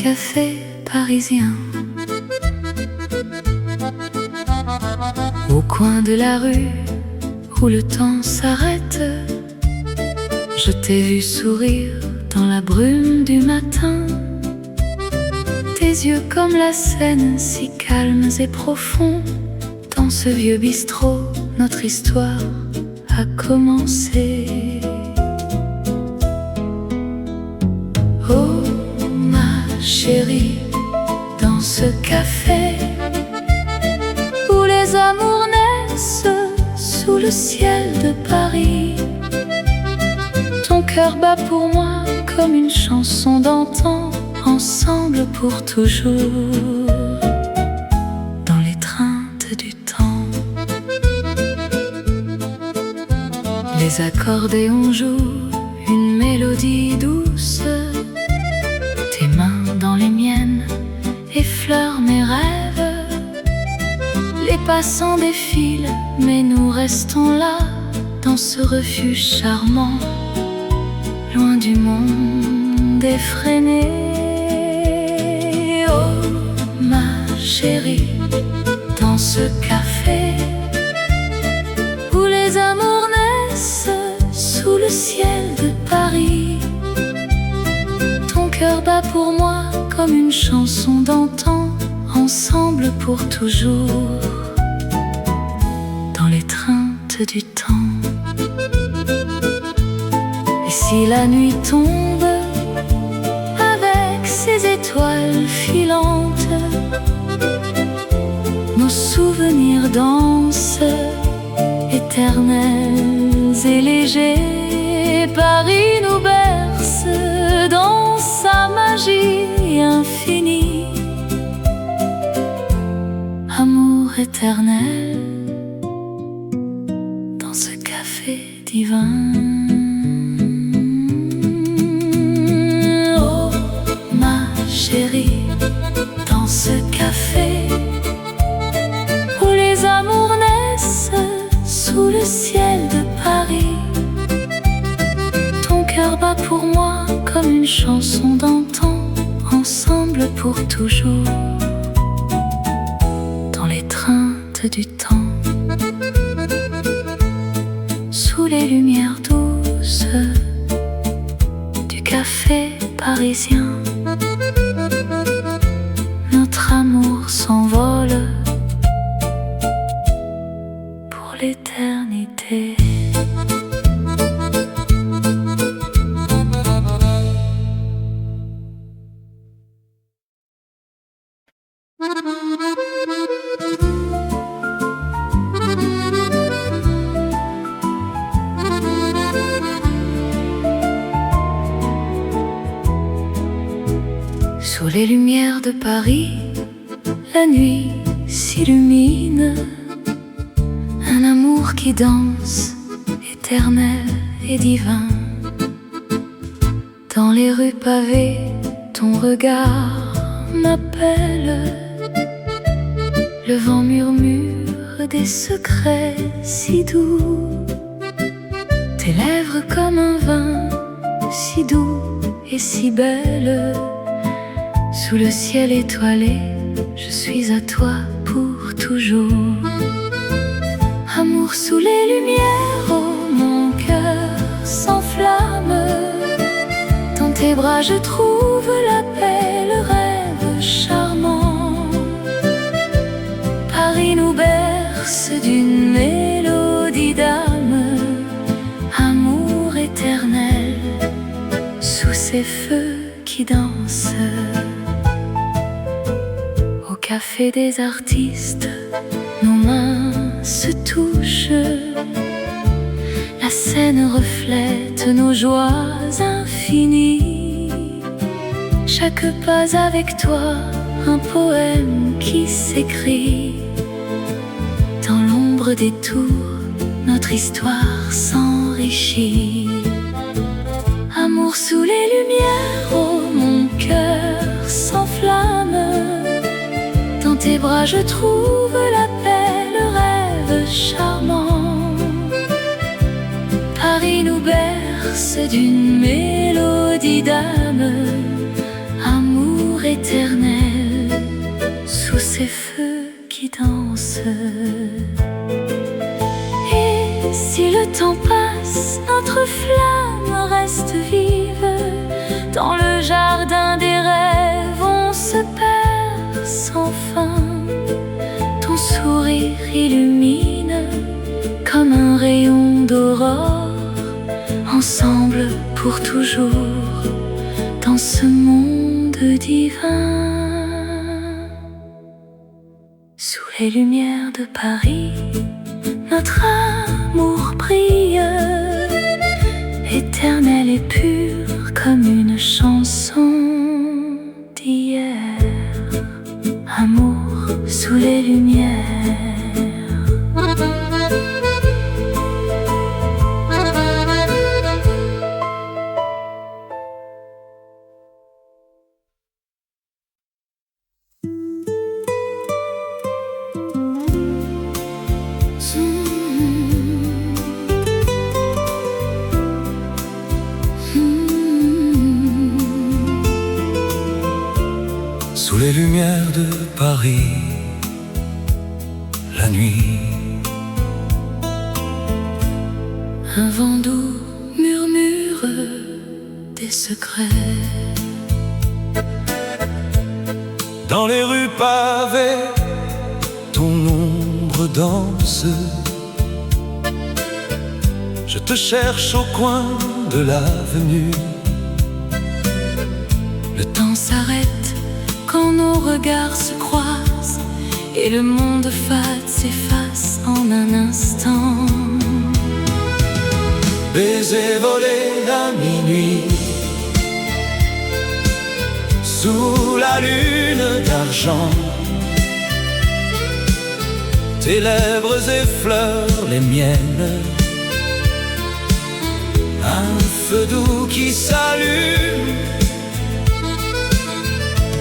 café parisien. Au coin de la rue où le temps s'arrête, je t'ai vu sourire dans la brume du matin. Tes yeux comme la Seine, si calmes et profonds. Dans ce vieux bistrot, notre histoire a commencé. Oh ma chérie, dans ce café où les amours naissent sous le ciel de Paris, ton cœur bat pour moi comme une chanson d'antan, ensemble pour toujours, dans l'étreinte du temps. Les accordéons jouent une mélodie douce, tes mains dans les miennes effleurent mes rêves. Les passants défilent, mais nous restons là, dans ce refuge charmant, loin du monde effréné. Oh ma chérie, dans ce café où les amours naissent sous le ciel de Paris, ton cœur bat pour moi comme une chanson d'antan, ensemble pour toujours, dans l'étreinte du temps. Et si la nuit tombe avec ses étoiles filantes, nos souvenirs dansent, éternels et légers. Paris nous berce dans sa magie infinie. Amour éternel dans ce café divin. Oh ma chérie, dans ce café où les amours naissent sous le ciel de Paris, ton cœur bat pour moi comme une chanson d'antan, ensemble pour toujours, dans l'étreinte du temps. Sous les lumières douces du café parisien, notre amour s'envole pour l'éternité. Sous les lumières de Paris, la nuit s'illumine. Un amour qui danse, éternel et divin. Dans les rues pavées, ton regard m'appelle. Le vent murmure des secrets si doux. Tes lèvres comme un vin, si doux et si belle. Sous le ciel étoilé, je suis à toi pour toujours. Amour sous les lumières, oh mon cœur s'enflamme. Dans tes bras je trouve la paix, le rêve charmant. Paris nous berce d'une mélodie d'âme. Amour éternel, sous ces feux qui dansent. Au café des artistes, nos mains se touchent. La scène reflète nos joies infinies. Chaque pas avec toi, un poème qui s'écrit. Dans l'ombre des tours, notre histoire s'enrichit. Amour sous les lumières, oh mon cœur s'enflamme. Dans tes bras je trouve la paix, le rêve charmant. Paris nous berce d'une mélodie d'âme. Amour éternel, danse. Et si le temps passe, notre flamme reste vive. Dans le jardin des rêves, on se perd sans fin. Ton sourire illumine comme un rayon d'aurore. Ensemble pour toujours dans ce monde divin. Sous les lumières de Paris, notre amour brille, éternel et pur comme une chanson d'hier. Amour sous les lumières. Sous les lumières de Paris, la nuit, un vent doux murmure des secrets. dans les rues pavées, ton ombre danse. Je te cherche au coin de l'avenue. Le temps s'arrête quand nos regards se croisent et le monde fade s'efface en un instant. Baiser volé à minuit, sous la lune d'argent. Tes lèvres effleurent les miennes, un feu doux qui s'allume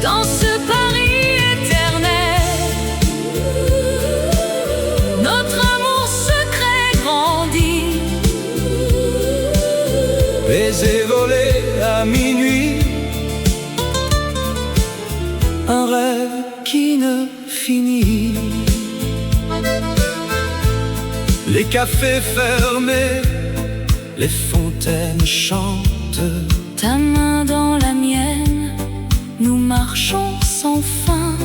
Dans ce Paris éternel, notre amour secret grandit. baiser volé à minuit, un rêve qui ne finit. Les cafés fermés, les fontaines chantent. Ta main dans la mienne, nous marchons sans fin.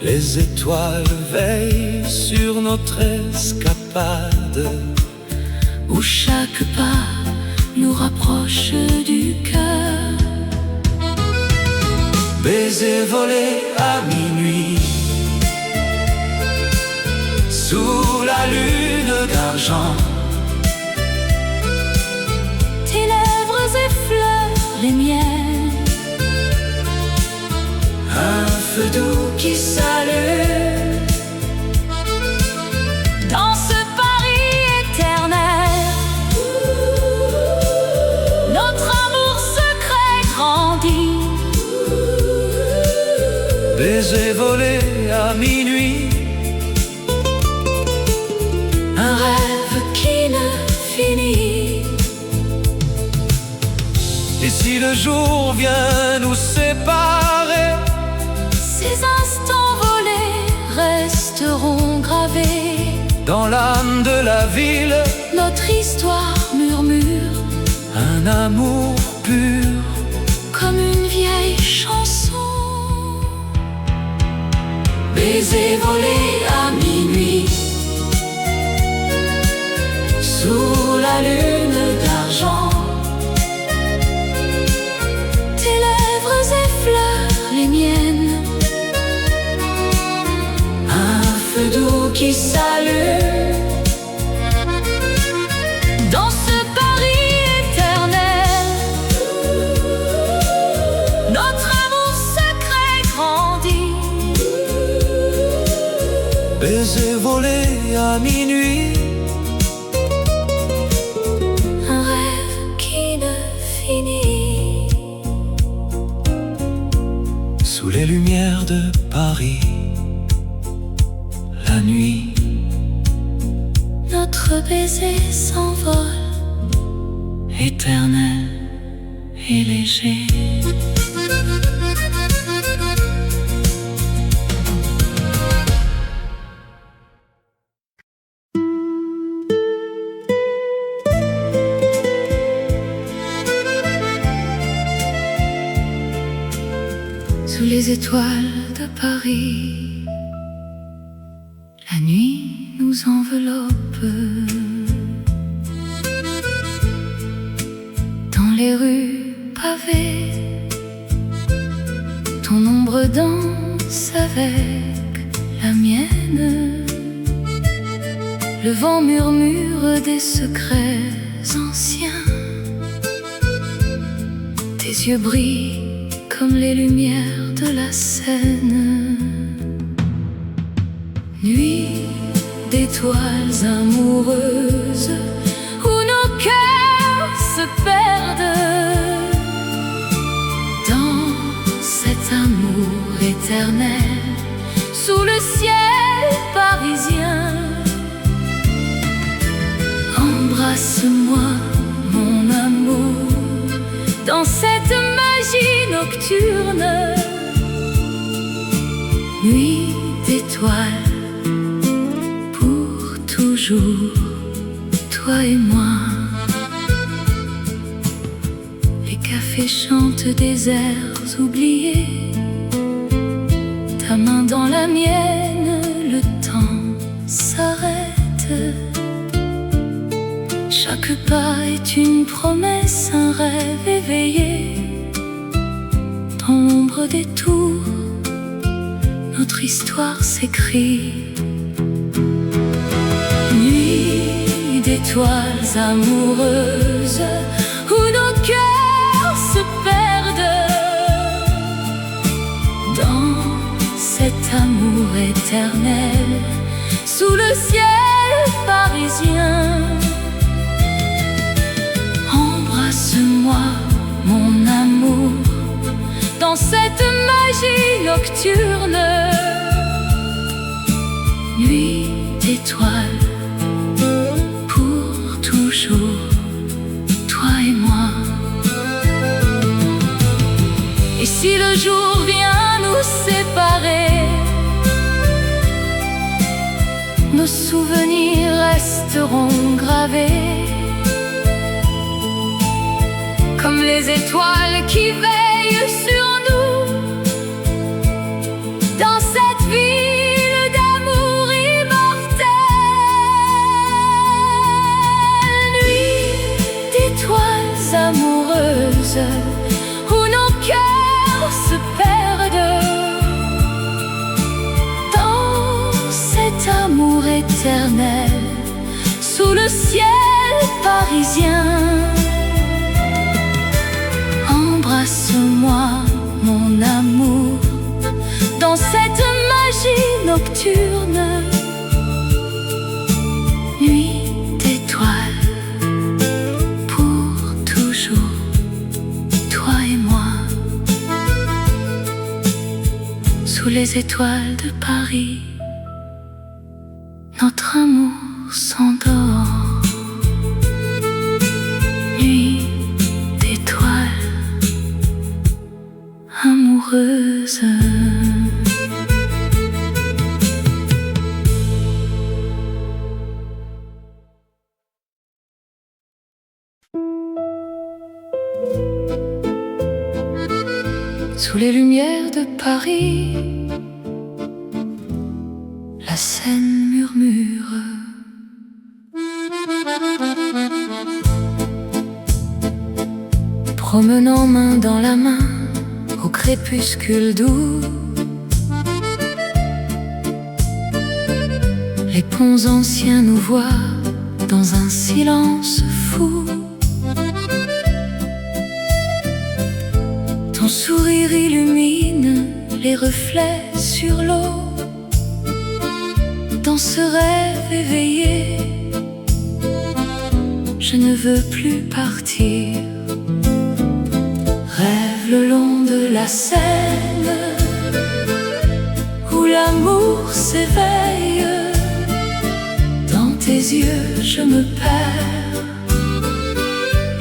Les étoiles veillent sur notre escapade, Où chaque pas nous rapproche du cœur. baiser volé à minuit, sous la lune d'argent. Tes lèvres effleurent les miennes, Un feu doux qui s'allume dans ce Paris éternel. Notre amour secret grandit. baiser volé à minuit, Un rêve qui ne finit. et si le jour vient nous séparer, Ces instants volés resteront gravés. dans l'âme de la ville, Notre histoire murmure un amour pur. comme une vieille chanson. Baiser volé à minuit, sous la lune d'argent. Tes lèvres effleurent les miennes, Un feu doux qui s'allume dans ce Paris éternel. Notre amour secret grandit. baiser volé à minuit, Un rêve qui ne finit. sous les lumières de Paris, la nuit. Notre baiser s'envole, éternel et léger. les étoiles de Paris, la nuit nous enveloppe. Dans les rues pavées, ton ombre danse avec la mienne. Le vent murmure des secrets anciens. Tes yeux brillent comme les lumières de la Seine. Nuit d'étoiles amoureuses où nos cœurs se perdent dans cet amour éternel sous le ciel parisien. Embrasse-moi, mon amour, dans cette magie nocturne. Nuit d'étoiles, pour toujours, toi et moi. Les cafés chantent des airs oubliés, ta main dans la mienne, le temps s'arrête. Chaque pas est une promesse, un rêve éveillé. Dans l'ombre des tours, notre histoire s'écrit. Nuit d'étoiles amoureuses où nos cœurs se perdent dans cet amour éternel sous le ciel parisien. Embrasse-moi, mon amour, dans cette magie nocturne. Nuit d'étoiles, pour toujours, toi et moi. Et si le jour vient nous séparer, nos souvenirs resteront gravés comme les étoiles qui veillent sur nous dans cette ville d'amour immortel. Nuit d'étoiles amoureuses où nos cœurs se perdent dans cet amour éternel sous le ciel parisien. Embrasse-moi, mon amour, dans cette magie nocturne. Nuit d'étoiles, pour toujours, toi et moi. Sous les étoiles de Paris, notre amour s'endort. Nuit d'étoiles amoureuse. Sous les lumières de Paris, la Seine murmure. Promenant main dans la main au crépuscule doux, les ponts anciens nous voient dans un silence fou. Ton sourire illumine les reflets sur l'eau. Dans ce rêve éveillé, je ne veux plus partir. Rêve le long de la Seine où l'amour s'éveille. Dans tes yeux je me perds,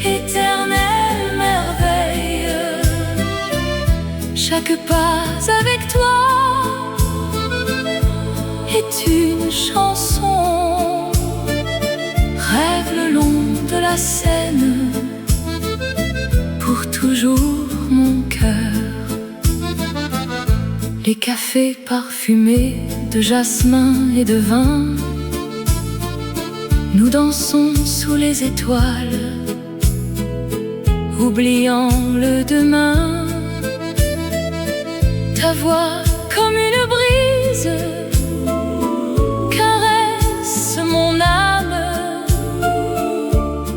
éternelle merveille. Chaque pas avec toi est une chanson. Rêve le long de la Seine, pour toujours mon cœur. Les cafés parfumés de jasmin et de vin, nous dansons sous les étoiles, oubliant le demain. Ta voix comme une brise caresse mon âme.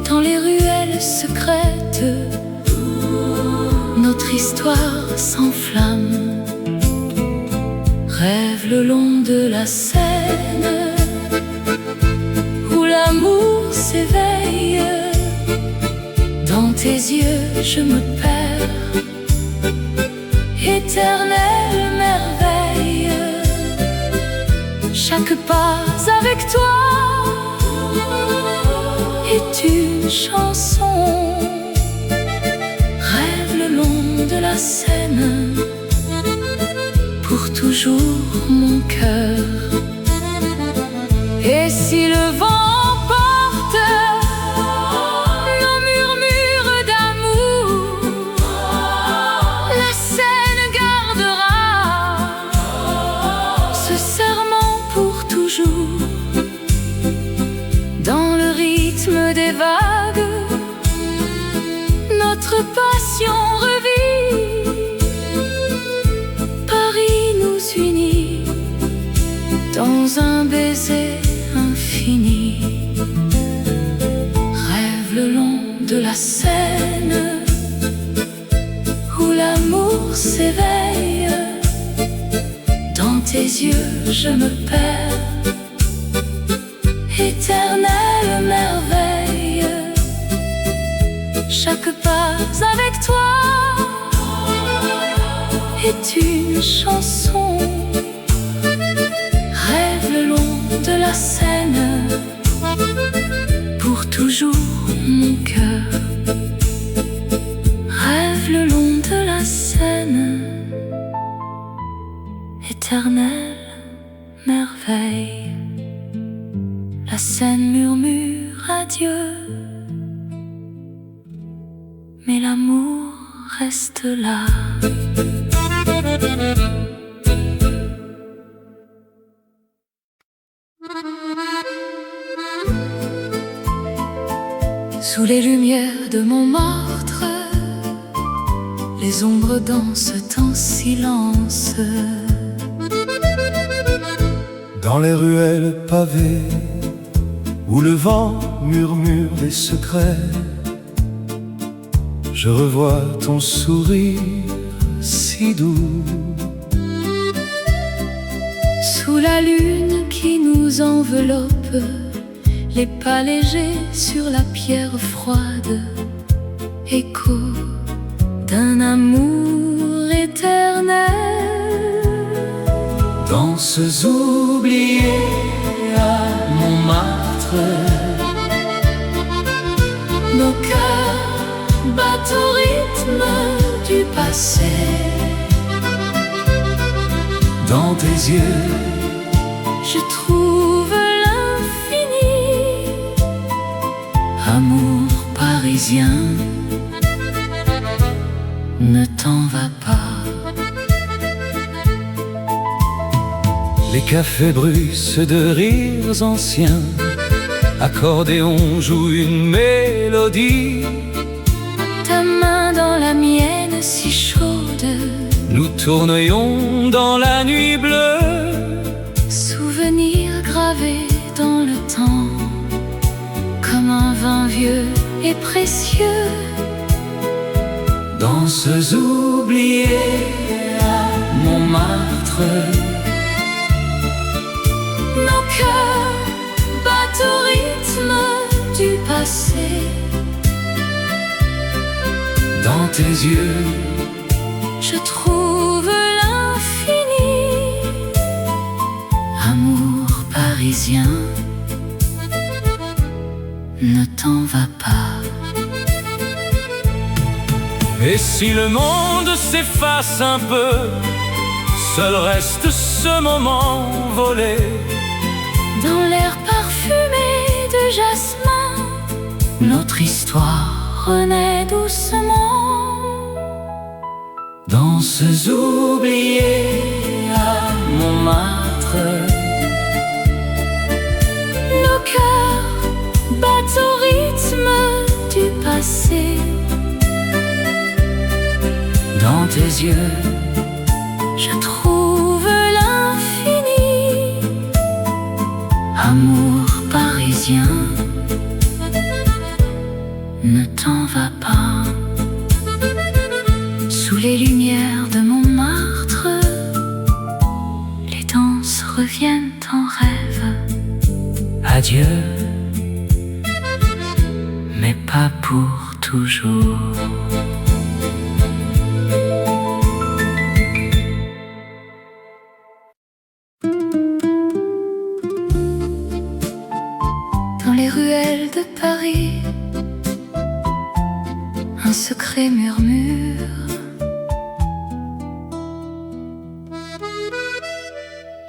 Dans les ruelles secrètes, notre histoire s'enflamme. Rêve le long de la Seine, où l'amour s'éveille. Dans tes yeux je me perds, éternelle merveille. Chaque pas avec toi est une chanson. Rêve le long de la Seine, pour toujours mon cœur. Et si le vent emporte nos murmures d'amour, la Seine gardera ce serment pour toujours. Dans le rythme des vagues, notre passion revit. Paris nous unit dans un baiser infini. Rêve le long de la Seine, où l'amour s'éveille. Dans tes yeux je me perds, éternelle merveille. Chaque pas avec toi est une chanson. Rêve le long de la Seine, pour toujours mon cœur. Rêve le long de la Seine, éternelle merveille. La Seine murmure adieu, mais l'amour reste là. Sous les lumières de Montmartre, les ombres dansent en silence. Dans les ruelles pavées, où le vent murmure les secrets, je revois ton sourire si doux. Sous la lune qui nous enveloppe, les pas légers sur la pierre froide, écho d'un amour éternel. Danses oubliées à Montmartre, nos cœurs battent au rythme du passé. Dans tes yeux je trouve l'infini. Amour parisien, ne t'en va pas. les cafés bruissent de rires anciens. Accordéon joue une mélodie. Ta main dans la mienne si chaude, Nous tournions dans la nuit bleue. souvenir gravé dans le temps, comme un vin vieux et précieux. Danses oubliées à Montmartre. Nos cœurs battent au rythme du passé. Dans tes yeux Je trouve l'infini. Amour parisien, ne t'en va pas. Et si le monde s'efface un peu, seul reste ce moment volé. Dans l'air parfumé de jasmin, notre histoire renaît doucement. Danses oubliées Montmartre. Nos cœurs battent au rythme du passé. Dans tes yeux, je trouve l'infini. amour parisien, ne t'en va pas. Sous les lumières de Montmartre, les danses reviennent en rêve. Adieu, mais pas pour toujours. Dans les ruelles de Paris, un secret murmure.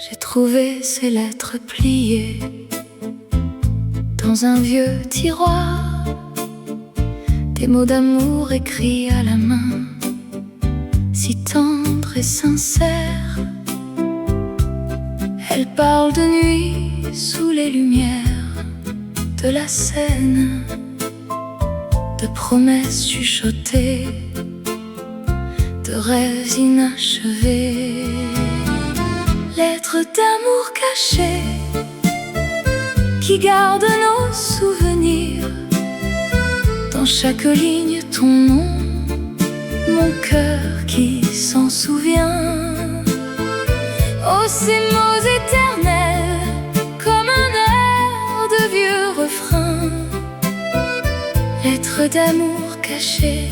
J'ai trouvé ces lettres pliées dans un vieux tiroir, des mots d'amour écrits à la main, si tendres et sincères. Elles parlent de nuit sous les lumières de la Seine, de promesses chuchotées, de rêves inachevés. Lettres d'amour cachées qui gardent nos souvenirs. Dans chaque ligne ton nom, mon cœur qui s'en souvient. Oh, ces mots éternels, comme un air de vieux refrain. Lettres d'amour cachées,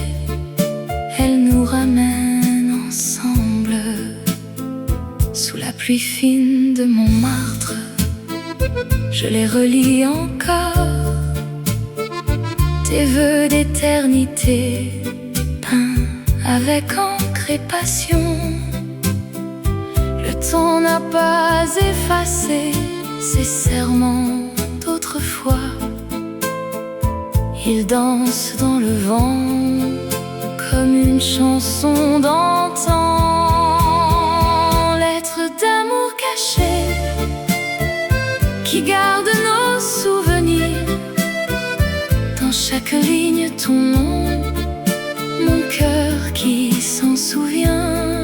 elles nous ramènent ensemble. Sous la pluie fine de Montmartre, je les relis encore. Tes vœux d'éternité, peints avec encre et passion. Le temps n'a pas effacé ces serments d'autrefois. Ils dansent dans le vent comme une chanson d'antan. Lettres d'amour cachées qui gardent nos souvenirs. Dans chaque ligne ton nom, mon cœur qui s'en souvient.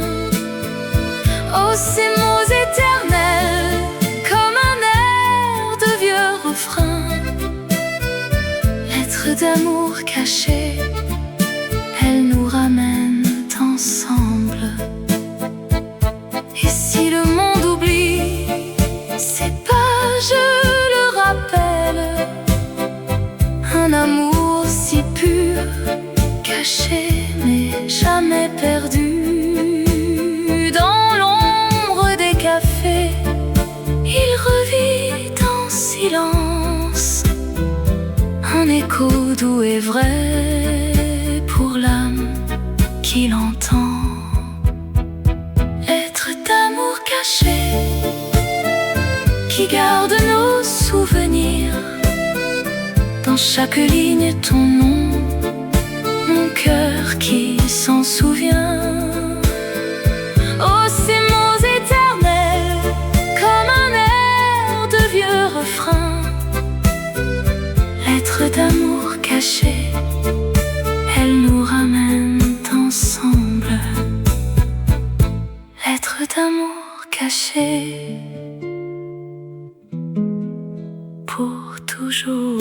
Oh, ces mots éternels, comme un air de vieux refrain. Lettres d'amour cachées, elles nous ramènent ensemble. Et si le monde oublie ces pages, le rappelle. Un amour si pur, caché mais jamais perdu. Dans l'ombre des cafés, il revit en silence. Un écho doux et vrai pour l'âme qui l'entend. Lettres d'amour cachées qui gardent nos souvenirs. Dans chaque ligne ton nom, mon cœur qui s'en souvient. Oh, ces mots éternels, comme un air de vieux refrain. Lettres d'amour cachées, elles nous ramènent ensemble. Lettres d'amour cachées, pour toujours.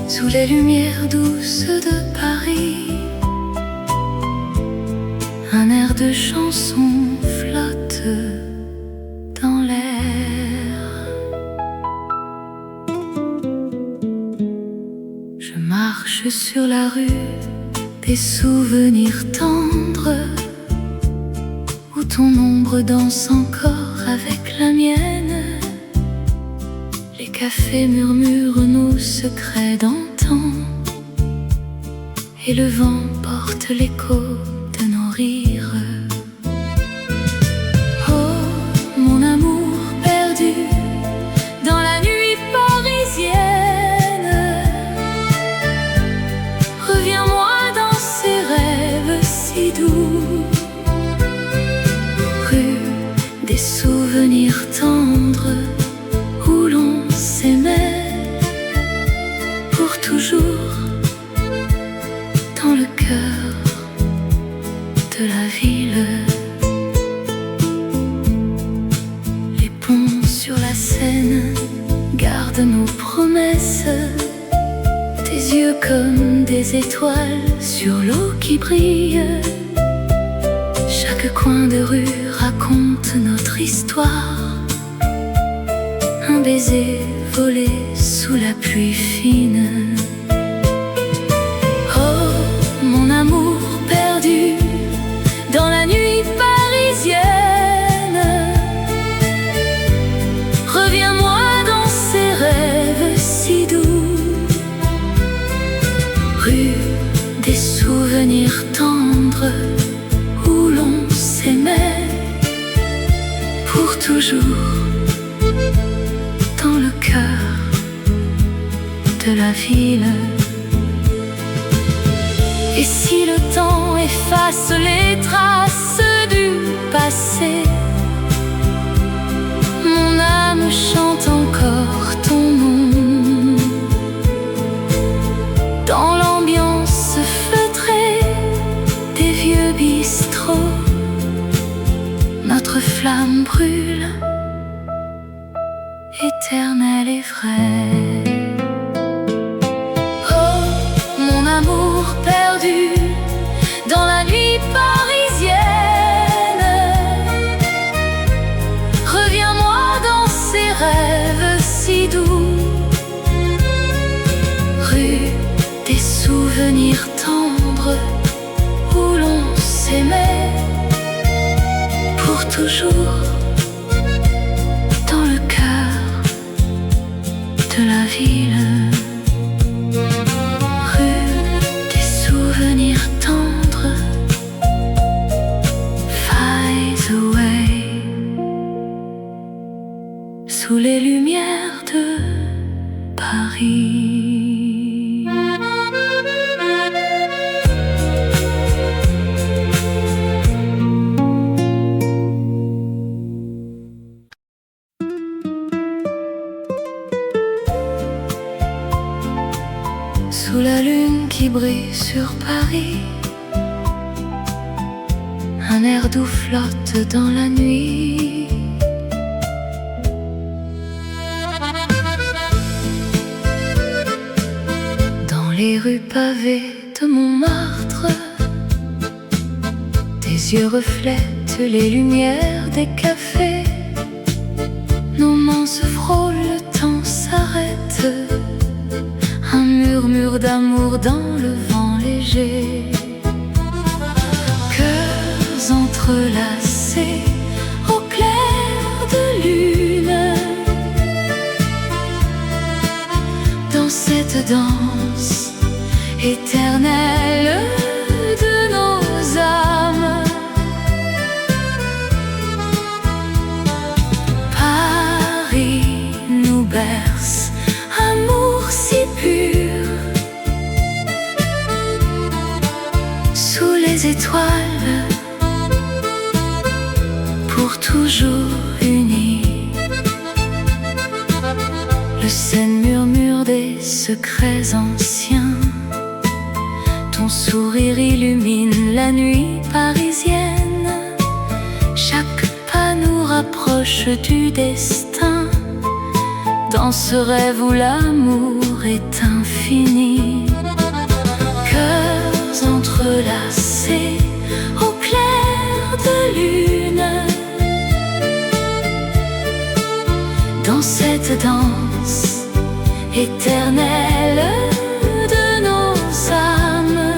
Sous les lumières douces de Paris, un air de chanson flotte dans l'air. Je marche sur la rue des souvenirs tendres, où ton ombre danse encore avec la mienne. Les cafés murmurent nos secrets d'antan, et le vent porte l'écho de nos rires. Oh, toujours dans le cœur de la ville. Les ponts sur la Seine gardent nos promesses, tes yeux comme des étoiles sur l'eau qui brille. Chaque coin de rue raconte notre histoire, un baiser volé sous la pluie fine. Oh, mon amour perdu dans la nuit parisienne, reviens-moi dans ces rêves si doux, rue des souvenirs tendres où l'on s'aimait pour toujours, dans le cœur de la ville. Et si le temps efface les traces du passé, mon âme chante encore ton nom. Dans l'ambiance feutrée des vieux bistrots, notre flamme brûle, éternelle et vraie. Oh, mon amour perdu dans la nuit parisienne, reviens-moi dans ces rêves si doux, rue des souvenirs tendres où l'on s'aimait pour toujours, dans le cœur de la ville. Rue des souvenirs tendres, fades away, sous les lumières de Paris. Sous la lune qui brille sur Paris, un air doux flotte dans la nuit. Dans les rues pavées de Montmartre, tes yeux reflètent les lumières des cafés. Nos mains se frôlent, le temps s'arrête, un murmure d'amour dans le vent léger. Cœurs entrelacés au clair de lune, dans cette danse éternelle de nos âmes. Paris nous berce, amour si pur, sous les étoiles, pour toujours unis. Le Seine murmure des secrets anciens, ton sourire illumine la nuit parisienne. Chaque pas nous rapproche du destin, dans ce rêve où l'amour est infini. Cœurs entrelacés au clair de lune, dans cette danse éternelle de nos âmes.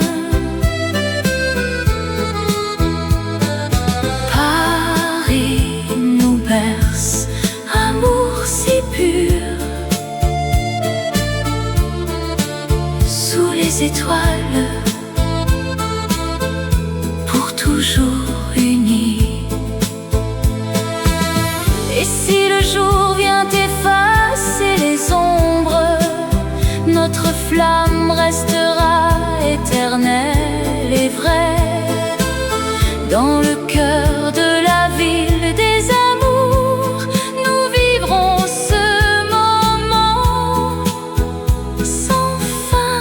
Paris nous berce, amour si pur, les étoiles, pour toujours unis. Et si le jour vient effacer les ombres, notre flamme restera éternelle et vraie, dans le cœur de la ville des amours. Nous vivrons ce moment sans fin.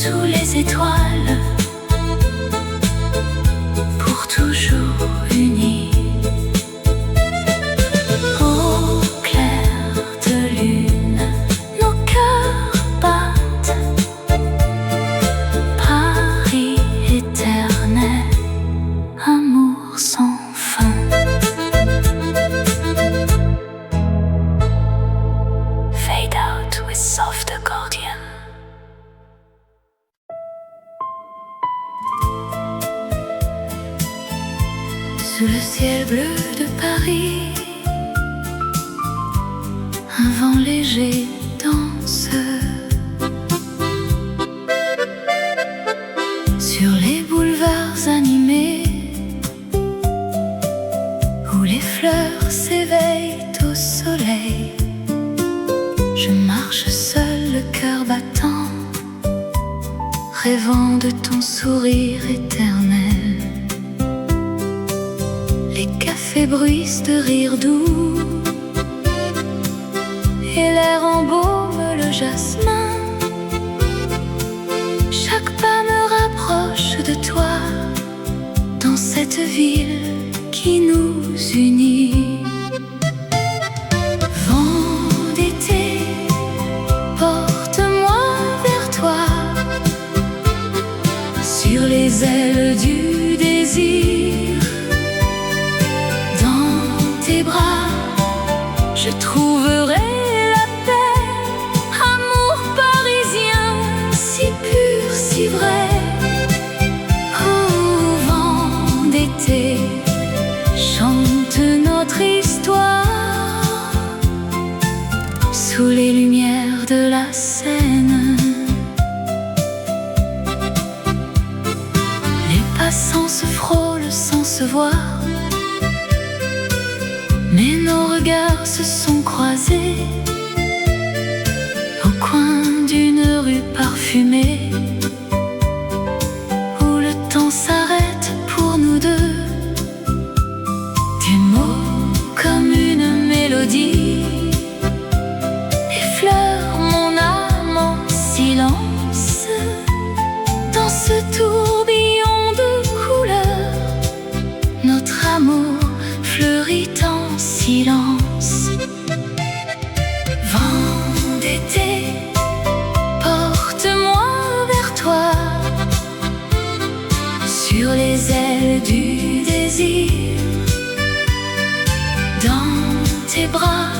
sous les étoiles, pour toujours unis. Au clair de lune, nos cœurs battent. Paris éternel, amour sans fin. Fade out with soft accordion. Sous le ciel bleu de Paris, un vent léger danse. Sur les boulevards animés, où les fleurs s'éveillent au soleil, je marche seul, le cœur battant, rêvant de ton sourire éternel. Les cafés bruissent de rires doux, et l'air embaume le jasmin. Chaque pas me rapproche de toi, dans cette ville qui nous unit. Vent d'été, porte-moi vers toi, sur les ailes du désir. Dans tes bras, je trouverai la paix, amour parisien, si pur, si vrai. Oh, vent d'été, chante notre histoire, sous les lumières de la Seine. Les passants se frôlent sans se voir, mais nos regards se sont croisés au coin d'une rue parfumée, où le temps s'arrête pour nous deux. Tes mots comme une mélodie effleurent mon âme en silence. Dans ce tourbillon de couleurs, notre amour fleurit en silence. Vent d'été, porte-moi vers toi, sur les ailes du désir. Dans tes bras,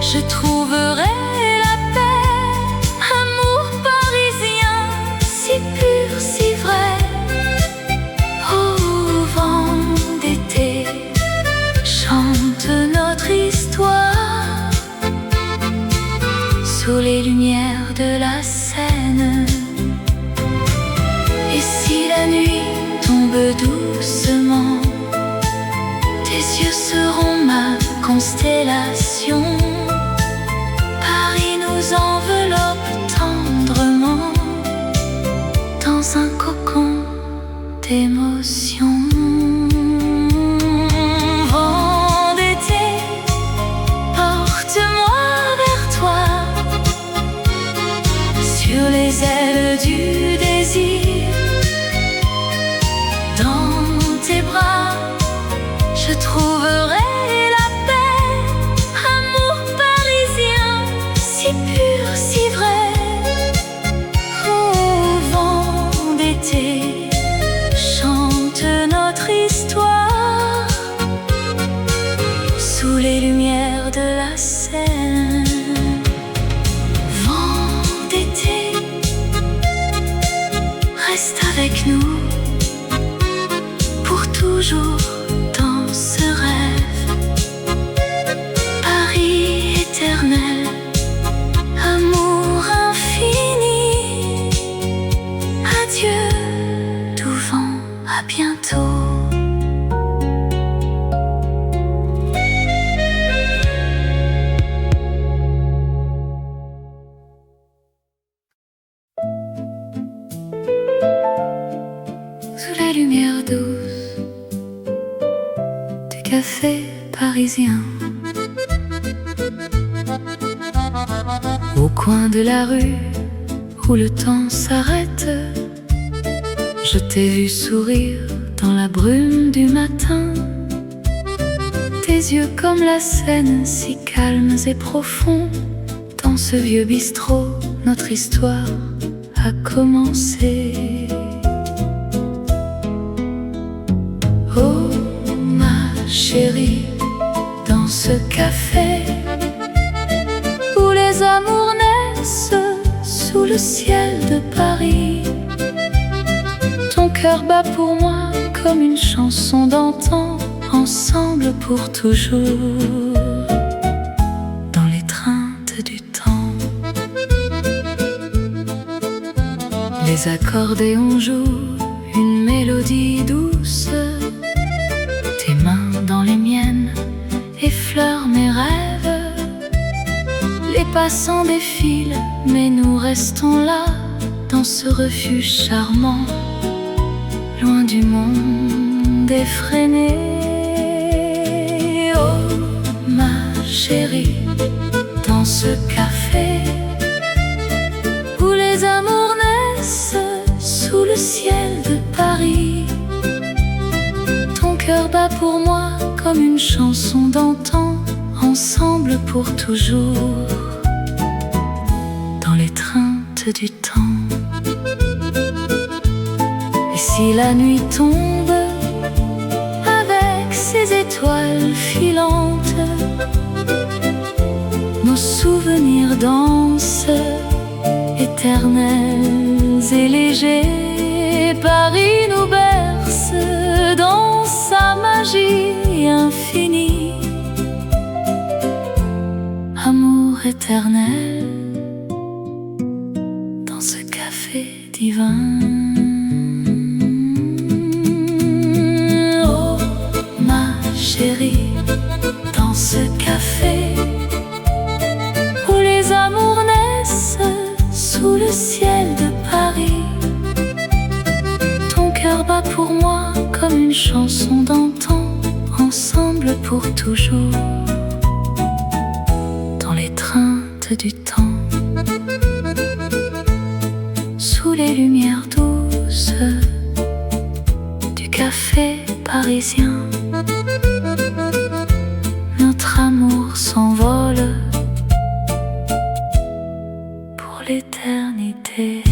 je trouverai la paix, amour parisien, si pur, si vrai. Oh, vent d'été, chante notre histoire, sous les lumières de la Seine. Et si la nuit tombe doucement, tes yeux seront ma constellation. Paris nous enveloppe tendrement, dans un cocon d'émotion. Vent d'été, porte-moi vers toi, sur les ailes du désir. Dans tes bras, je trouverai la paix, amour parisien, si pur, si vrai. Oh, vent d'été, chante notre histoire, sous les lumières de la Seine. Vent d'été, reste avec nous pour toujours dans ce rêve. Paris éternel, amour infini. Adieu, doux vent, à bientôt. Sous la lumière douce du café parisien, au coin de la rue où le temps s'arrête. Je t'ai vu sourire dans la brume du matin. Tes yeux comme la Seine, si calmes et profonds. Dans ce vieux bistrot, notre histoire a commencé. Oh ma chérie, dans ce café où les amours naissent sous le ciel de Paris, ton cœur bat pour moi comme une chanson d'antan, ensemble pour toujours, dans l'étreinte du temps. Les accordéons jouent une mélodie douce, tes mains dans les miennes effleurent mes rêves. Les passants défilent, mais nous restons là, dans ce refuge charmant, loin du monde effréné. Oh ma chérie, dans ce café où les amours naissent sous le ciel de Paris, ton cœur bat pour moi comme une chanson d'antan, ensemble pour toujours, dans l'étreinte du temps. Et si la nuit tombe avec ses étoiles filantes, nos souvenirs dansent, éternels et légers. Paris nous berce dans sa magie infinie. Amour éternel dans ce café divin. Oh ma chérie, dans ce café où les amours naissent sous le ciel de Paris, ton cœur bat pour moi comme une chanson d'antan, ensemble pour toujours, dans l'étreinte du temps. Sous les lumières douces du café parisien, notre amour s'envole pour l'éternité.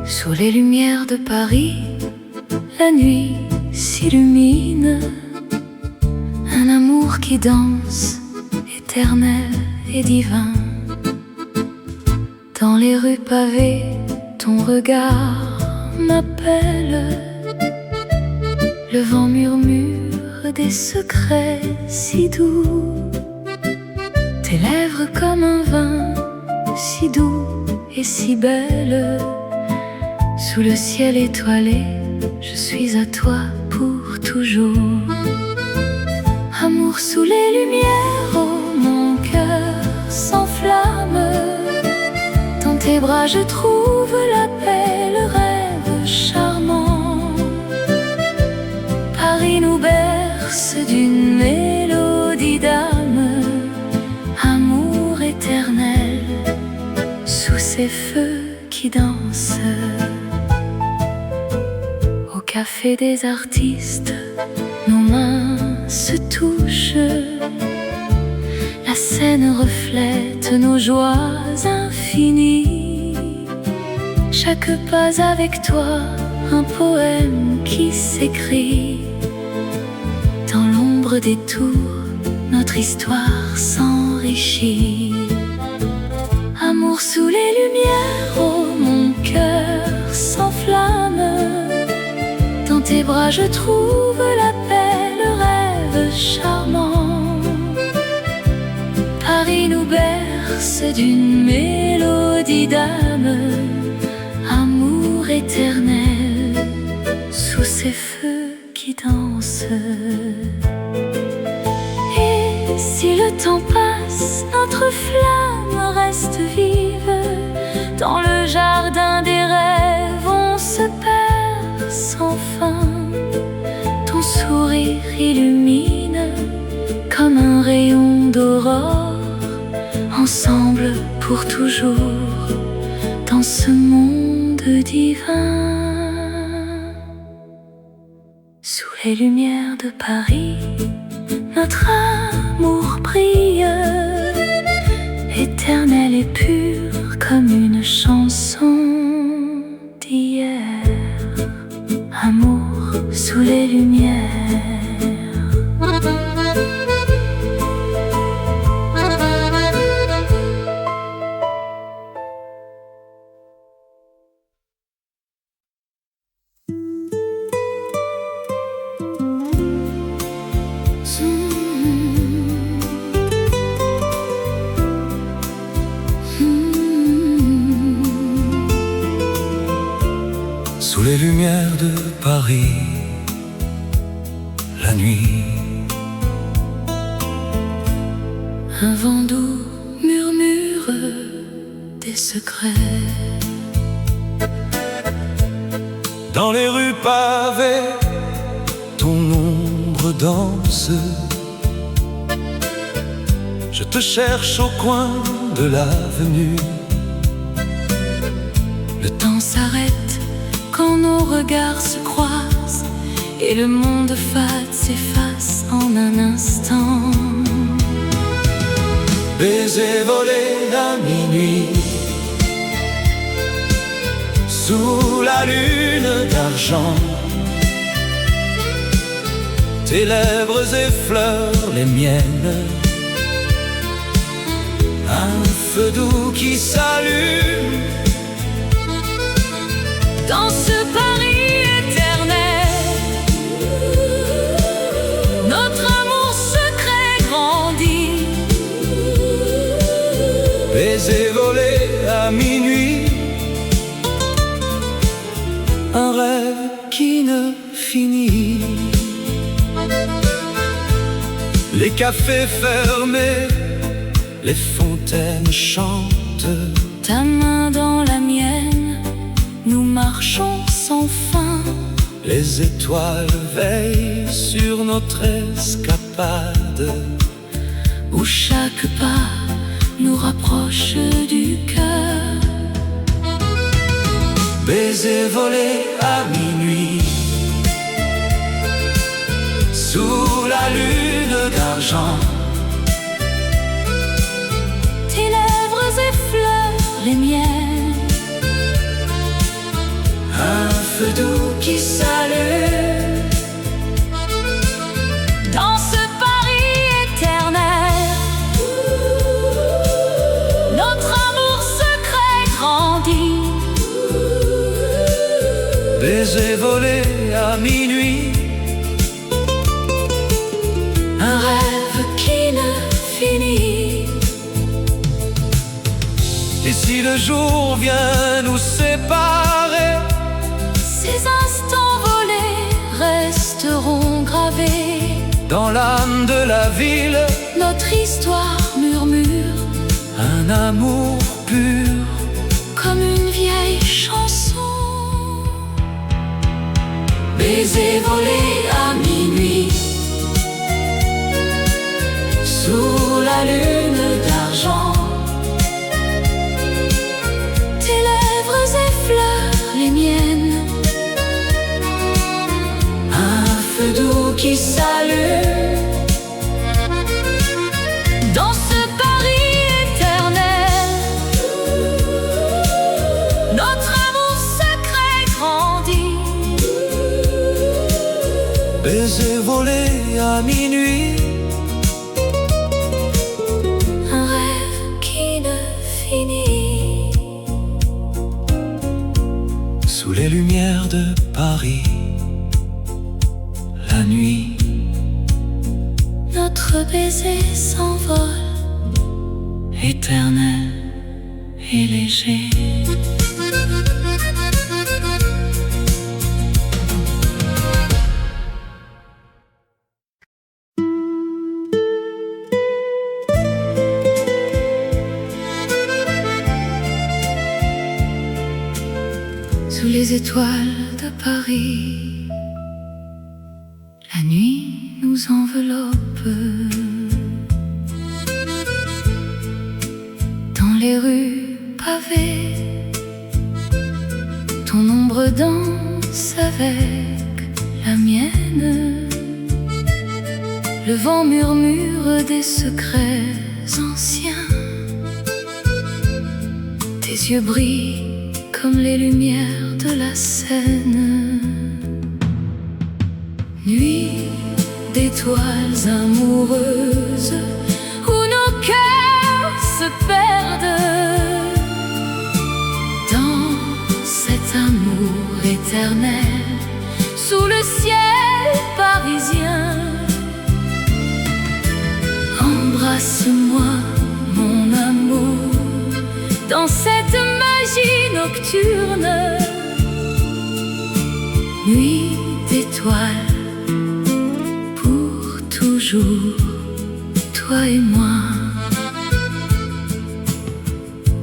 Sous les lumières de Paris, la nuit s'illumine. Un amour qui danse, éternel et divin. Dans les rues pavées, ton regard m'appelle. Le vent murmure des secrets si doux. Tes lèvres comme un vin, si doux et si belle. Sous le ciel étoilé, je suis à toi pour toujours. Amour sous les lumières, oh mon cœur s'enflamme. Dans tes bras je trouve la paix, le rêve charmant. Paris nous berce d'une mélodie d'âme. Amour éternel, sous ces feux qui dansent. Au café des artistes, nos mains se touchent. La scène reflète nos joies infinies. Chaque pas avec toi, un poème qui s'écrit. Dans l'ombre des tours, notre histoire s'enrichit. Amour sous les lumières, oh mon cœur s'enflamme. Dans tes bras je trouve la paix, le rêve charmant. Paris nous berce d'une mélodie d'âme. Amour éternel, sous ces feux qui dansent. Et si le temps passe, notre flamme reste vive. Dans le jardin des rêves, on se perd sans fin. Ton sourire illumine comme un rayon d'aurore. Ensemble pour toujours, dans ce monde divin. Sous les lumières de Paris, notre amour brille, éternel et pur comme une chanson d'hier. Amour sous les lumières. Sous les lumières de Paris, la nuit, un vent doux murmure des secrets. dans les rues pavées, ton ombre danse. Je te cherche au coin de l'avenue. Le temps s'arrête quand nos regards se croisent et le monde fade s'efface en un instant. Baiser volé à minuit, sous la lune d'argent. Tes lèvres effleurent les miennes, un feu doux qui s'allume dans ce Paris éternel. Notre amour secret grandit. Baiser volé à minuit, un rêve qui ne finit. Les cafés fermés, les fontaines chantent. Ta main dans la mienne, nous marchons sans fin. Les étoiles veillent sur notre escapade, où chaque pas nous rapproche du cœur. Baiser volé à minuit, sous la lune d'argent. Tes lèvres effleurent les miennes, un feu doux qui s'allume dans ce Paris éternel. Notre amour secret grandit. Baiser volé à minuit, un rêve qui ne finit. Et si le jour vient nous séparer, ces instants volés resteront gravés dans l'âme de la ville. Notre histoire murmure, un amour pur comme une vieille chanson. Baiser volé à minuit, sous la lune d'argent. Tes lèvres effleurent les miennes, un feu doux qui s'allume dans ce Paris éternel. Notre amour secret grandit. Baiser volé à minuit, Un rêve qui ne finit. sous les lumières de Paris, la nuit. Notre baiser s'envole, Éternel et léger. les étoiles de Paris, la nuit nous enveloppe. Dans les rues pavées, ton ombre danse avec la mienne. Le vent murmure des secrets anciens. Tes yeux brillent comme les lumières de la Seine. Nuit d'étoiles amoureuses où nos cœurs se perdent dans cet amour éternel sous le ciel parisien. Embrasse-moi, mon amour, dans cette magie nocturne. Nuit d'étoiles, pour toujours, toi et moi.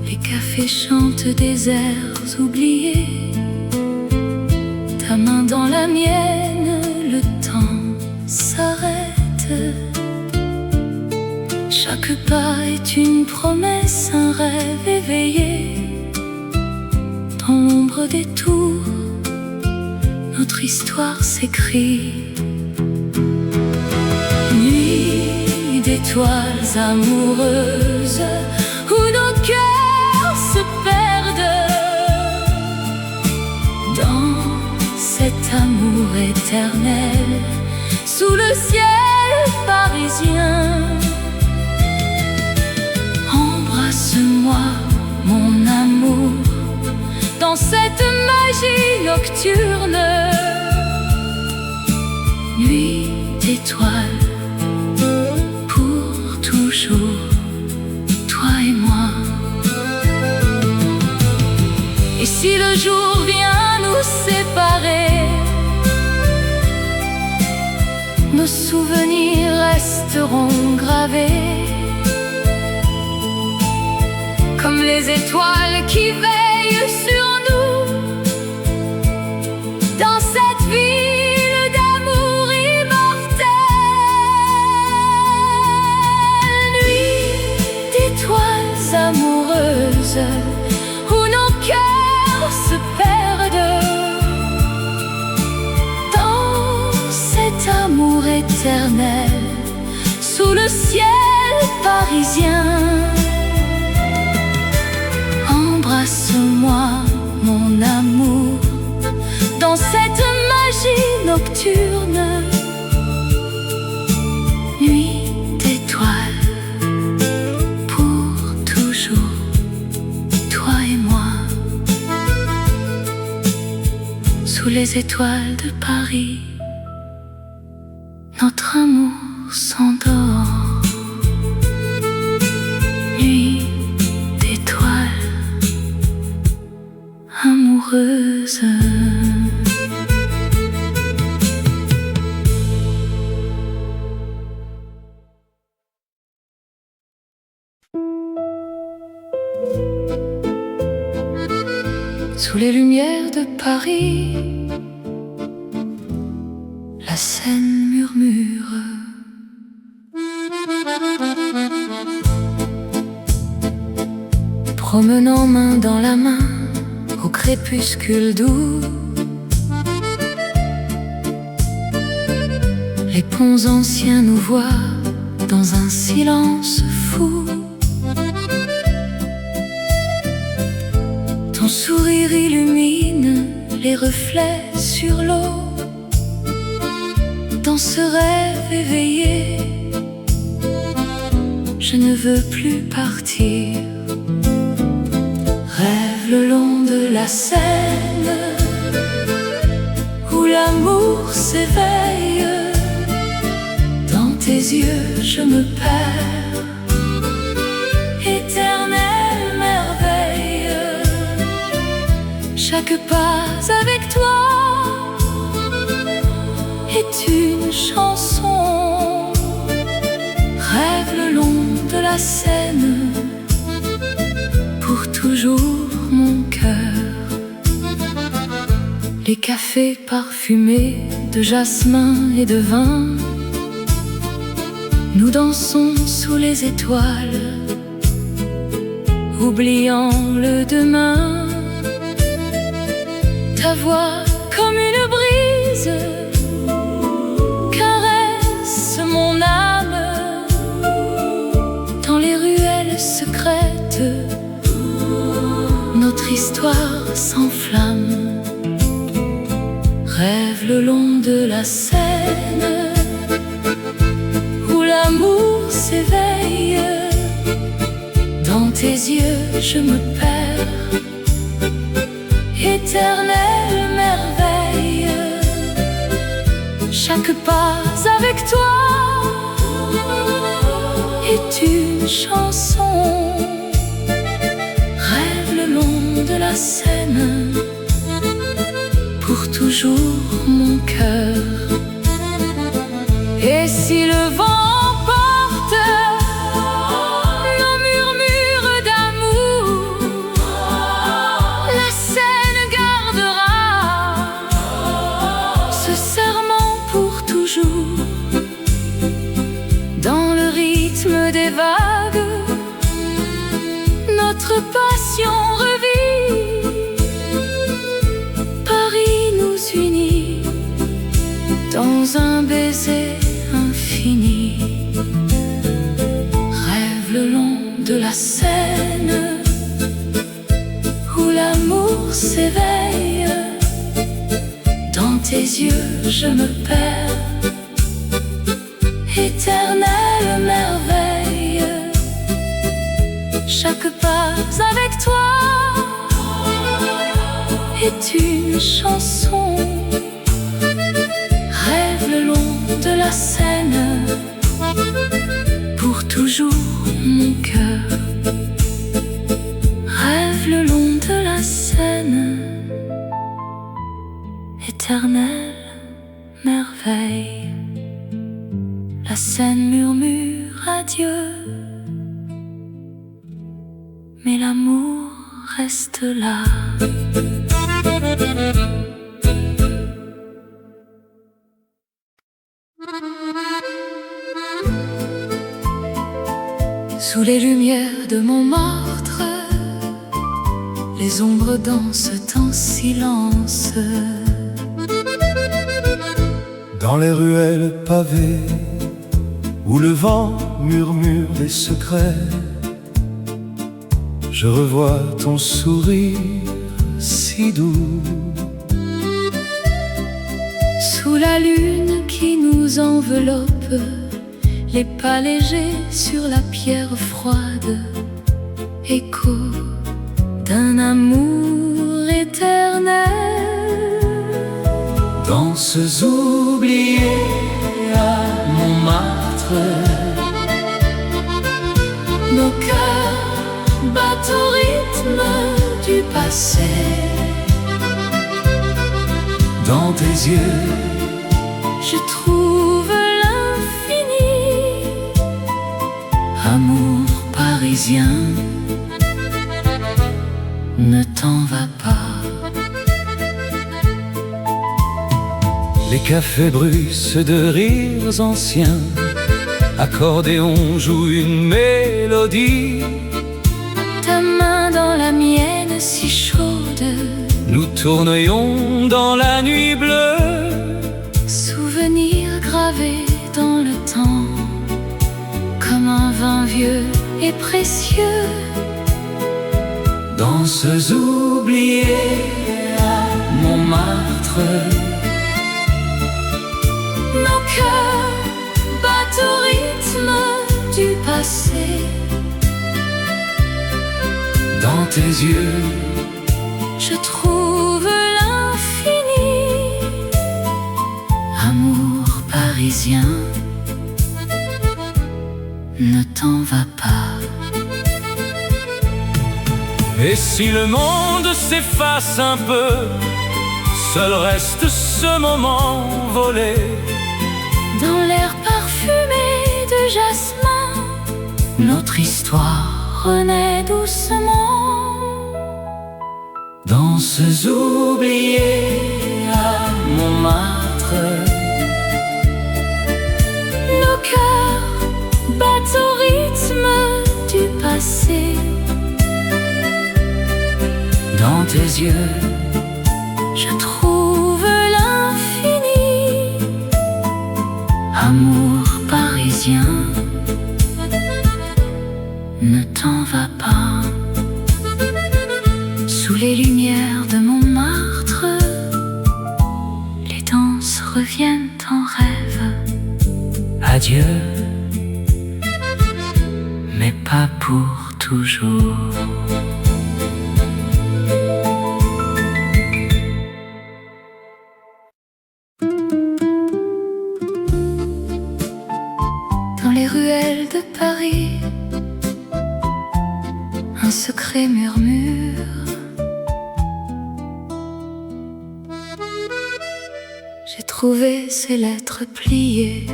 Les cafés chantent des airs oubliés, ta main dans la mienne, le temps s'arrête. Chaque pas est une promesse, un rêve éveillé. Dans l'ombre des tours, notre histoire s'écrit. Nuit d'étoiles amoureuses où nos cœurs se perdent dans cet amour éternel sous le ciel parisien. Embrasse-moi, mon amour, dans cette magie nocturne. Nuit d'étoiles, pour toujours, toi et moi. Et si le jour vient nous séparer, nos souvenirs resteront gravés comme les étoiles qui veillent sur nous dans cette ville d'amour immortel. Nuit d'étoiles amoureuses où nos cœurs se perdent dans cet amour éternel sous le ciel parisien. Embrasse-moi, mon amour, dans cette magie nocturne. Nuit d'étoiles, pour toujours, toi et moi. Sous les étoiles de Paris, notre amour s'endort. Nuit amoureuse. Sous les lumières de Paris, la Seine murmure. Promenant main dans la main au crépuscule doux, les ponts anciens nous voient dans un silence fou. Ton sourire illumine les reflets sur l'eau. Dans ce rêve éveillé, je ne veux plus partir. Rêve le long de la Seine où l'amour s'éveille. Dans tes yeux je me perds, éternelle merveille. Chaque pas avec toi est une chanson. Rêve le long de la Seine, pour toujours mon cœur. les cafés parfumés de jasmin et de vin. Nous dansons sous les étoiles, oubliant le demain. Ta voix comme une brise caresse mon âme. Dans les ruelles secrètes, notre histoire s'enflamme. Rêve le long de la Seine, où l'amour s'éveille. Dans tes yeux je me perds, éternelle merveille. Chaque pas avec toi est une chanson. Rêve le long de la Seine, pour toujours mon cœur. Et si le vent emporte nos murmures d'amour, la Seine gardera ce serment pour toujours. Dans le rythme des vagues, notre passion revit. Paris nous unit dans un baiser infini. Rêve le long de la Seine, où l'amour s'éveille. Dans tes yeux je me perds, éternelle merveille. Chaque pas avec toi est une chanson. Rêve le long de la Seine, pour toujours mon cœur. Rêve le long de la Seine, éternelle merveille. La Seine murmure adieu, mais l'amour reste là. Sous les lumières de Montmartre, les ombres dansent en silence. Dans les ruelles pavées, où le vent murmure les secrets, je revois ton sourire si doux. Sous la lune qui nous enveloppe, les pas légers sur la pierre froide, écho d'un amour éternel. Danses oubliées à Montmartre, nos cœurs battent au rythme du passé. dans tes yeux, je trouve l'infini. Amour parisien, ne t'en va pas. Les cafés bruissent de rires anciens, accordéon joue une mélodie. Ta main dans la mienne si chaude, nous tournions dans la nuit bleue. souvenir gravé dans le temps, comme un vin vieux et précieux. Danses oubliées à Montmartre, nos cœurs battent au rythme du passé. dans tes yeux, Je trouve l'infini. Amour parisien, ne t'en va pas. et si le monde s'efface un peu, seul reste ce moment volé. Dans l'air parfumé de jasmin, notre histoire renaît doucement. Danses oubliées Montmartre. Nos cœurs battent au rythme du passé. Dans tes yeux, Je trouve l'infini. amour parisien, Ne t'en va pas. Sous les lumières de Montmartre, les danses reviennent en rêve. adieu, mais pas pour toujours. Dans les ruelles de Paris, un secret murmure. J'ai trouvé ces lettres pliées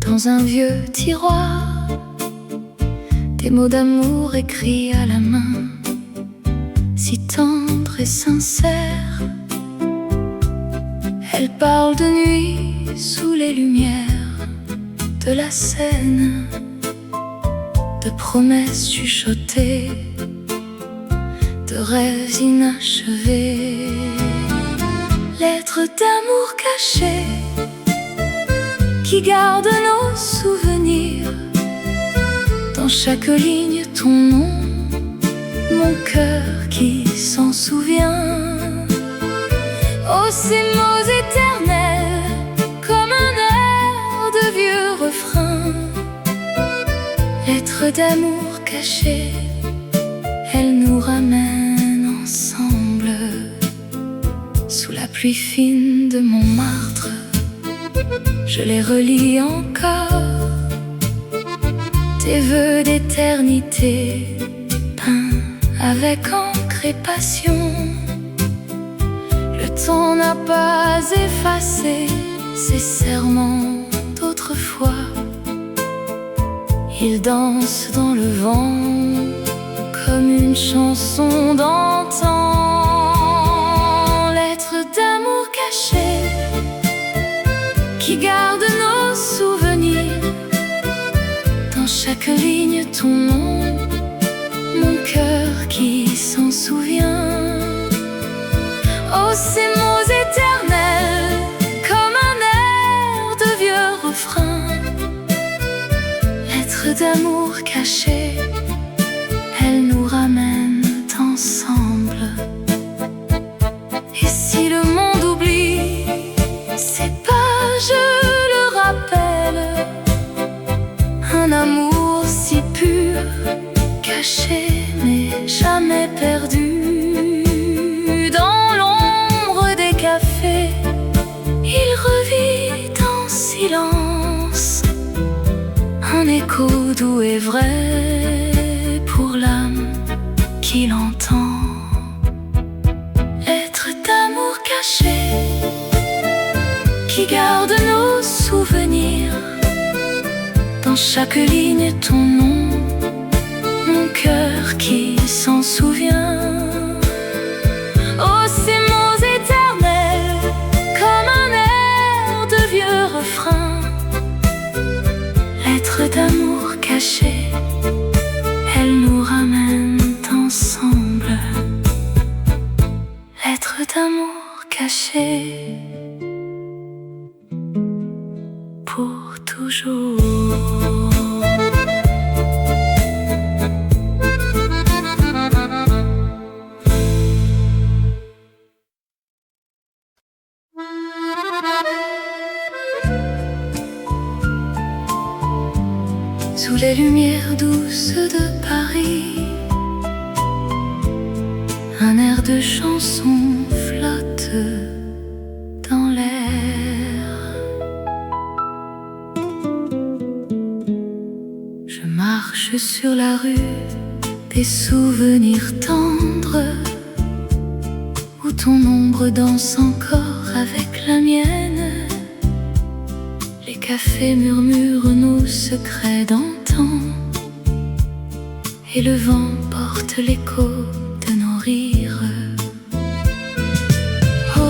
dans un vieux tiroir, des mots d'amour écrits à la main, si tendres et sincères. Elles parlent de nuit sous les lumières de la Seine, de promesses chuchotées, de rêves inachevés. Lettres d'amour cachées qui gardent nos souvenirs. Dans chaque ligne ton nom, mon cœur qui s'en souvient. Oh, ces mots éternels, comme un air de vieux refrain. Lettres d'amour cachées, elles nous ramènent ensemble. Sous la pluie fine de Montmartre, je les relis encore. Tes vœux d'éternité, peints avec encre et passion. Le temps n'a pas effacé ces serments d'autrefois. Ils dansent dans le vent comme une chanson d'antan. Lettres d'amour cachées qui gardent nos souvenirs. Dans chaque ligne ton nom, mon cœur qui s'en souvient. Oh, ces mots éternels, comme un air de vieux refrain. Lettres d'amour cachées, elles nous ramènent ensemble. Et si le monde oublie ces pages, le rappelle. Un amour si pur, caché mais jamais perdu. Dans l'ombre des cafés, il revit en silence. Un écho doux et vrai pour l'âme qui l'entend. Lettres d'amour cachées qui gardent nos souvenirs. Dans chaque ligne ton nom, mon cœur qui s'en souvient. Oh, ces mots éternels, comme un air de vieux refrain. Lettres d'amour cachées, elles nous ramènent ensemble. Lettres d'amour cachées, pour toujours. Sous les lumières douces de Paris, un air de chanson flotte dans l'air. Je marche sur la rue, des souvenirs tendres, où ton ombre danse encore avec la mienne. Les cafés murmurent nos secrets d'antan, et le vent porte l'écho de nos rires. Oh,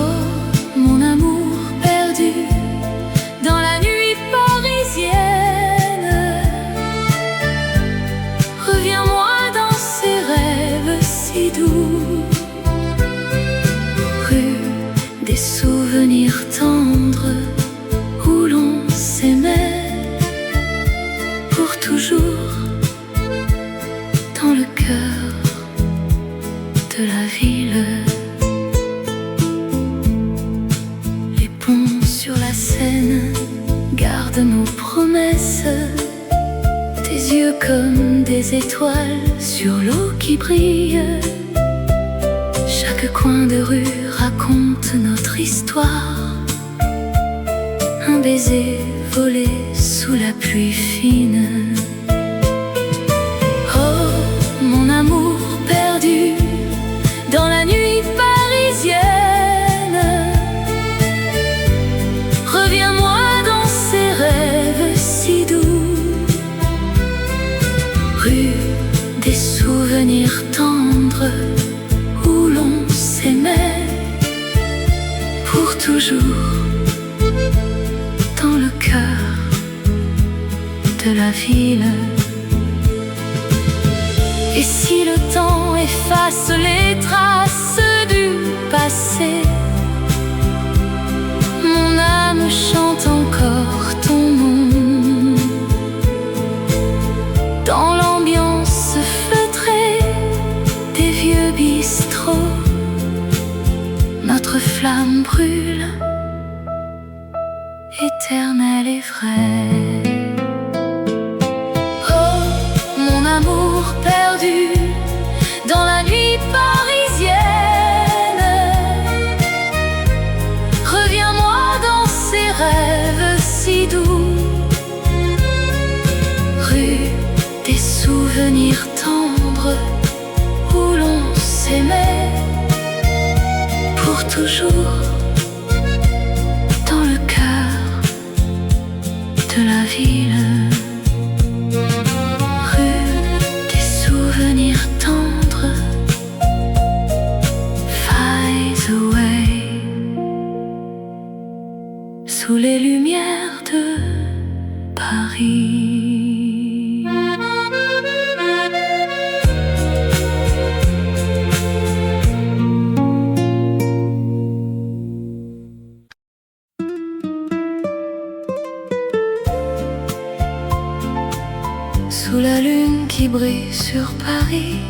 comme des étoiles sur l'eau qui brille. Chaque coin de rue raconte notre histoire. Un baiser volé sous la pluie fine. Oh, mon amour perdu dans la nuit parisienne, reviens-moi dans ces rêves si doux. Rue des souvenirs tendres où l'on s'aimait pour toujours, dans le cœur de la ville. Et si le temps efface les traces du passé, mon âme chante encore ton nom. Dans l'ambiance feutrée des vieux bistrots, notre flamme brûle, éternelle et vraie. Oh, mon amour perdu dans la nuit parisienne, reviens-moi dans ces rêves si doux. Rue des souvenirs tendres où l'on s'aimait pour toujours, dans le cœur de la ville. Rue des souvenirs tendres, fades away, sous les lumières de Paris. Sous la lune qui brille sur Paris,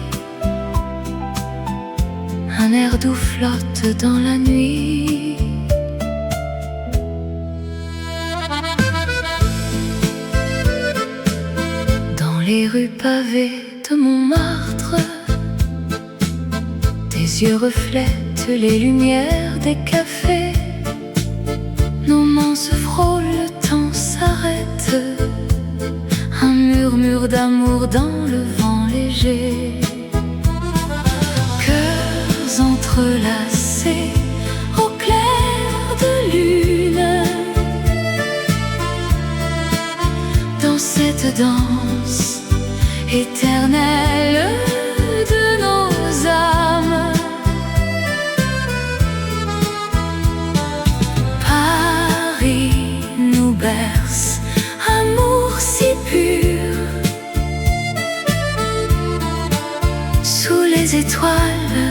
un air doux flotte dans la nuit. Dans les rues pavées de Montmartre, tes yeux reflètent les lumières des cafés. Nos mains se frôlent, le temps s'arrête. Un murmure d'amour dans le vent léger. Cœurs entrelacés au clair de lune, dans cette danse éternelle de nos âmes. Paris nous berce, amour si pur, sous les étoiles,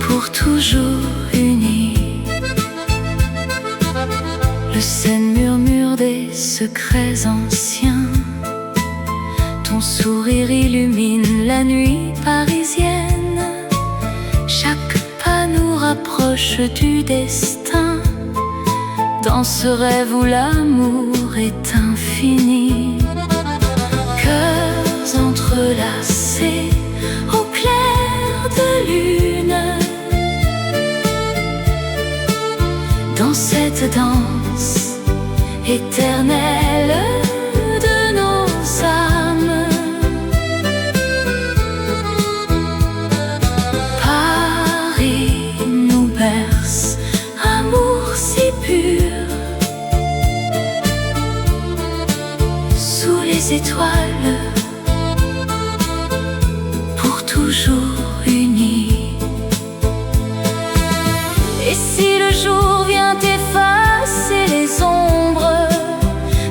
pour toujours unis. Le Seine murmure des secrets anciens, ton sourire illumine la nuit parisienne. Chaque pas nous rapproche du destin, dans ce rêve où l'amour est infini. Cœurs entrelacés au clair de lune, dans cette danse éternelle de nos âmes. Paris nous berce, amour si pur, sous les étoiles, pour toujours unis. Et si le jour vient effacer les ombres,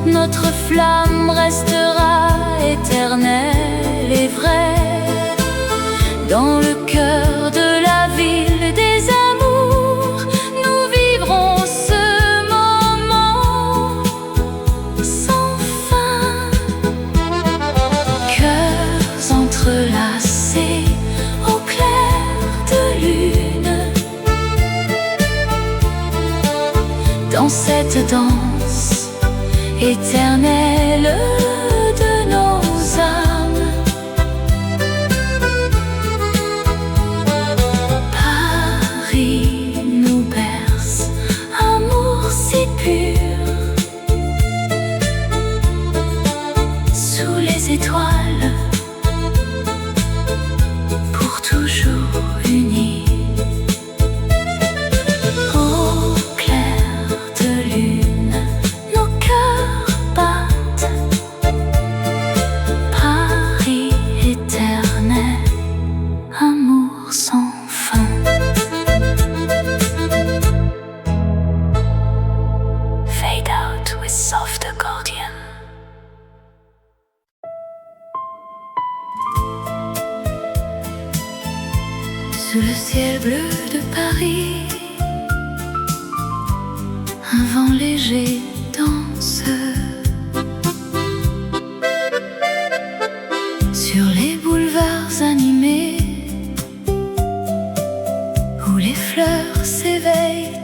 notre flamme restera éternelle et vraie. Dans le cœur de la ville des amours, nous vivrons ce moment sans fin. Cœurs entrelacés au clair de lune, dans cette danse éternelle de Sous le ciel bleu de Paris, un vent léger danse. Sur les boulevards animés, où les fleurs s'éveillent